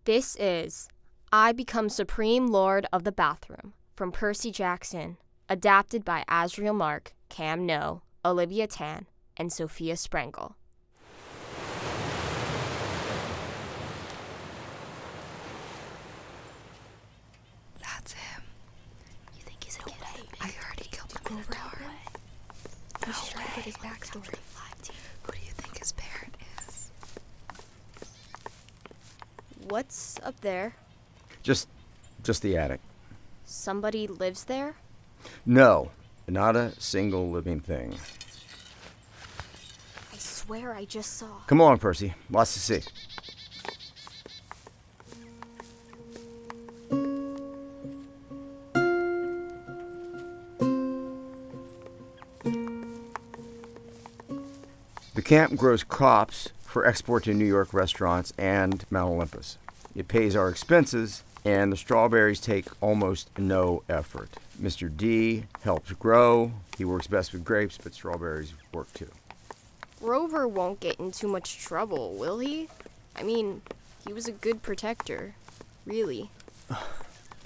This is I Become Supreme Lord of the Bathroom from Percy Jackson, adapted by Azrael Mark, Cam Ngo, Olivia Tan, and Sofia Sprengle. That's him. You think he's a kid? I heard he killed the Minotaur. We should try to get his backstory. Who do you think his parent is? What's up there? Just the attic. Somebody lives there? No, not a single living thing. I swear I just saw. Come along, Percy. Lots to see. The camp grows crops for export to New York restaurants and Mount Olympus. It pays our expenses, and the strawberries take almost no effort. Mr. D helps grow. He works best with grapes, but strawberries work too. Grover won't get in too much trouble, will he? I mean, he was a good protector. Really.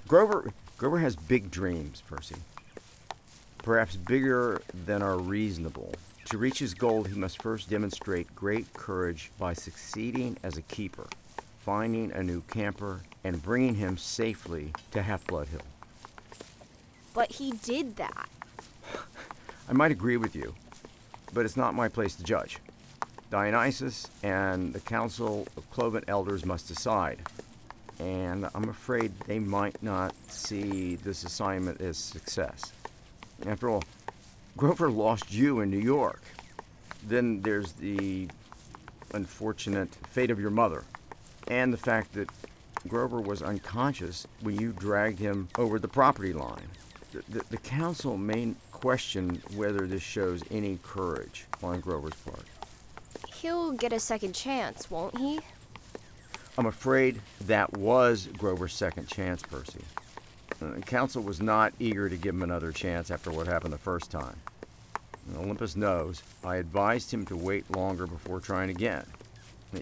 Grover has big dreams, Percy. Perhaps bigger than are reasonable. To reach his goal, he must first demonstrate great courage by succeeding as a keeper, finding a new camper, and bringing him safely to Half-Blood Hill. But he did that. I might agree with you, but it's not my place to judge. Dionysus and the Council of Cloven Elders must decide, and I'm afraid they might not see this assignment as success. After all, Grover lost you in New York. Then there's the unfortunate fate of your mother, and the fact that Grover was unconscious when you dragged him over the property line. The council may question whether this shows any courage on Grover's part. He'll get a second chance, won't he? I'm afraid that was Grover's second chance, Percy. The council was not eager to give him another chance after what happened the first time. And Olympus knows. I advised him to wait longer before trying again.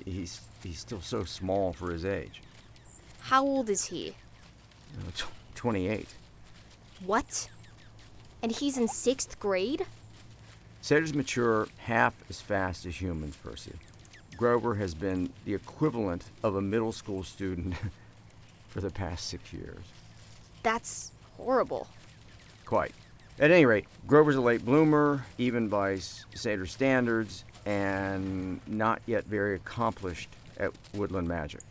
He's still so small for his age. How old is he? 28. What? And he's in 6th grade? Satyrs mature half as fast as humans, Percy. Grover has been the equivalent of a middle school student for the past 6 years. That's horrible. Quite. At any rate, Grover's a late bloomer, even by satyr standards, and not yet very accomplished at woodland magic.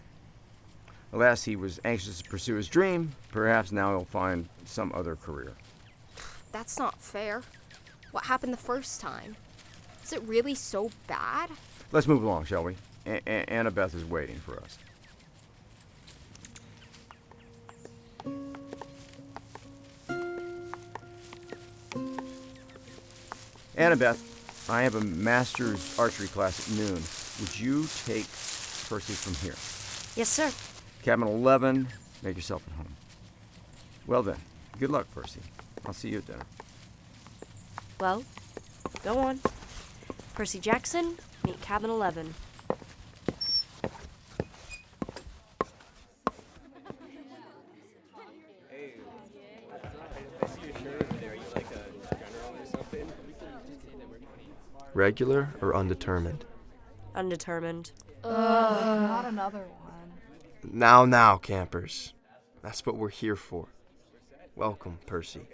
Alas, he was anxious to pursue his dream. Perhaps now he'll find some other career. That's not fair. What happened the first time? Is it really so bad? Let's move along, shall we? Annabeth is waiting for us. Annabeth, I have a master's archery class at noon. Would you take Percy from here? Yes, sir. Cabin 11, make yourself at home. Well then, good luck, Percy. I'll see you at dinner. Well, go on. Percy Jackson, meet cabin 11. Regular or undetermined? Undetermined. Not another one. Now, campers. That's what we're here for. Welcome, Percy.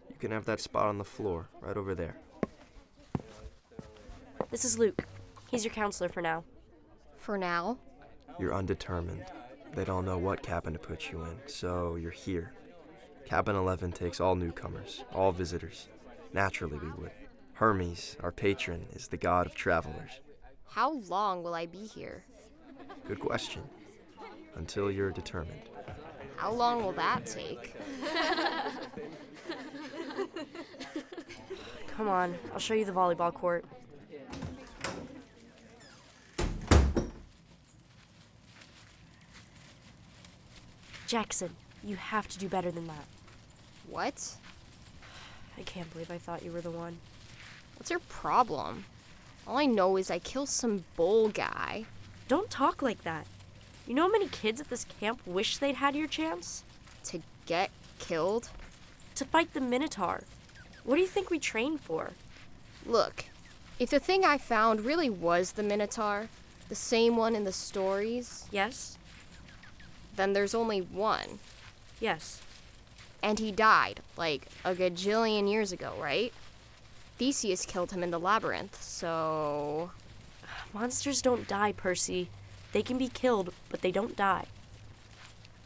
You can have that spot on the floor, right over there. This is Luke. He's your counselor for now. For now? You're undetermined. They don't know what cabin to put you in, so you're here. Cabin 11 takes all newcomers, all visitors. Naturally, we would. Hermes, our patron, is the god of travelers. How long will I be here? Good question. Until you're determined. How long will that take? Come on, I'll show you the volleyball court. Jackson, you have to do better than that. What? I can't believe I thought you were the one. What's your problem? All I know is I killed some bull guy. Don't talk like that. You know how many kids at this camp wish they'd had your chance? To get killed? To fight the Minotaur. What do you think we trained for? Look, if the thing I found really was the Minotaur, the same one in the stories, Yes? then there's only one. Yes. And he died, like, a gajillion years ago, right? Theseus killed him in the labyrinth, so... Monsters don't die, Percy. They can be killed, but they don't die.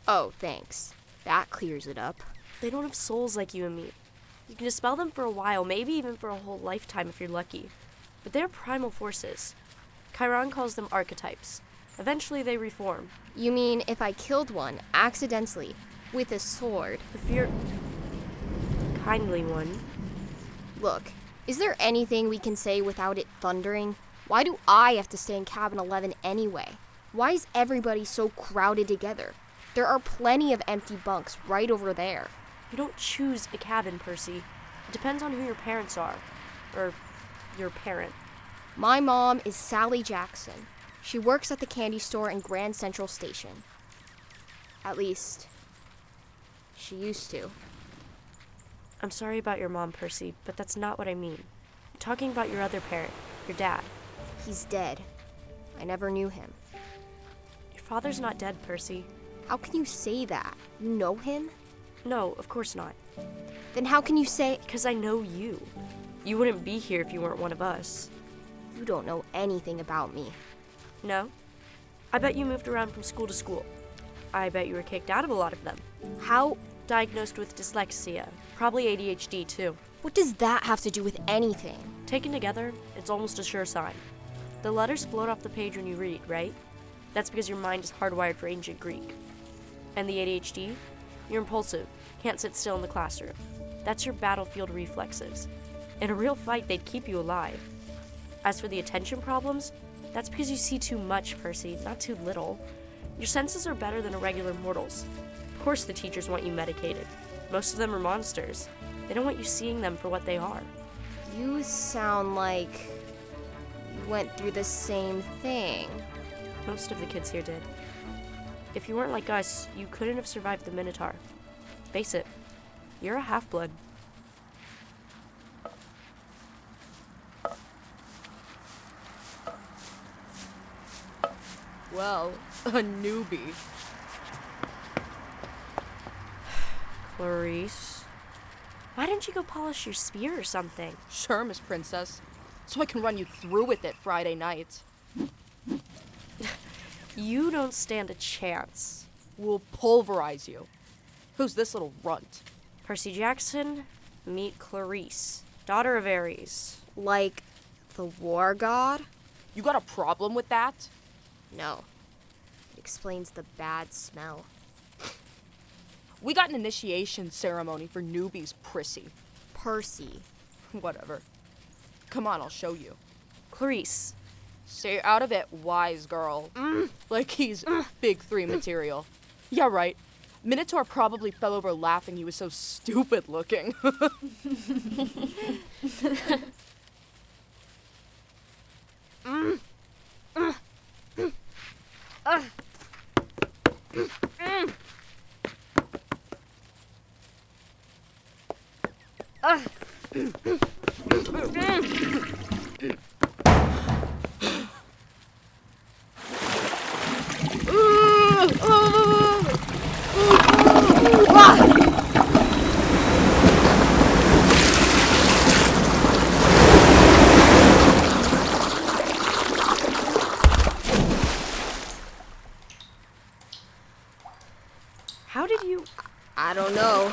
Oh, thanks. That clears it up. They don't have souls like you and me. You can dispel them for a while, maybe even for a whole lifetime if you're lucky. But they're primal forces. Chiron calls them archetypes. Eventually they reform. You mean if I killed one, accidentally, with a sword? If you're... kindly one. Look, is there anything we can say without it thundering? Why do I have to stay in cabin 11 anyway? Why is everybody so crowded together? There are plenty of empty bunks right over there. You don't choose a cabin, Percy. It depends on who your parents are. Or your parent. My mom is Sally Jackson. She works at the candy store in Grand Central Station. At least, she used to. I'm sorry about your mom, Percy, but that's not what I mean. I'm talking about your other parent, your dad. He's dead. I never knew him. Your father's not dead, Percy. How can you say that? You know him? No, of course not. Then how can you say... Because I know you. You wouldn't be here if you weren't one of us. You don't know anything about me. No? I bet you moved around from school to school. I bet you were kicked out of a lot of them. How... Diagnosed with dyslexia. Probably ADHD, too. What does that have to do with anything? Taken together, it's almost a sure sign. The letters float off the page when you read, right? That's because your mind is hardwired for ancient Greek. And the ADHD? You're impulsive, can't sit still in the classroom. That's your battlefield reflexes. In a real fight, they'd keep you alive. As for the attention problems, that's because you see too much, Percy, not too little. Your senses are better than a regular mortal's. Of course the teachers want you medicated. Most of them are monsters. They don't want you seeing them for what they are. You sound like you went through the same thing. Most of the kids here did. If you weren't like us, you couldn't have survived the Minotaur. Face it, you're a half-blood. Well, a newbie. Clarisse, why didn't you go polish your spear or something? Sure, Miss Princess. So I can run you through with it Friday night. You don't stand a chance. We'll pulverize you. Who's this little runt? Percy Jackson, meet Clarisse, daughter of Ares. Like the war god? You got a problem with that? No. It explains the bad smell. We got an initiation ceremony for newbies, Percy. Percy. Whatever. Come on, I'll show you. Clarisse. Stay out of it, wise girl. Like he's big 3 material. Yeah, right. Minotaur probably fell over laughing he was so stupid looking. How did you... I don't know.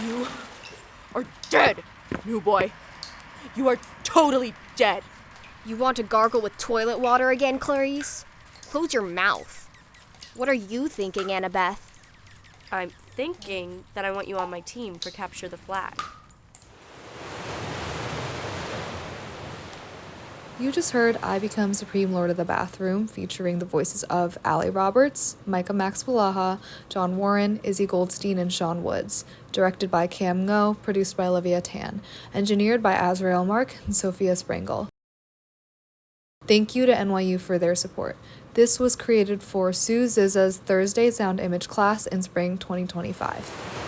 You are dead, new boy. You are totally dead. You want to gargle with toilet water again, Clarisse? Close your mouth. What are you thinking, Annabeth? I'm thinking that I want you on my team for Capture the Flag. You just heard I Become Supreme Lord of the Bathroom, featuring the voices of Allie Roberts, Micah Max Polaha, John Warren, Izzy Goldstein, and Sean Woods. Directed by Cam Ngo, produced by Olivia Tan. Engineered by Azrael Mark and Sofia Sprengle. Thank you to NYU for their support. This was created for Sue Zizza's Thursday Sound Image class in spring 2025.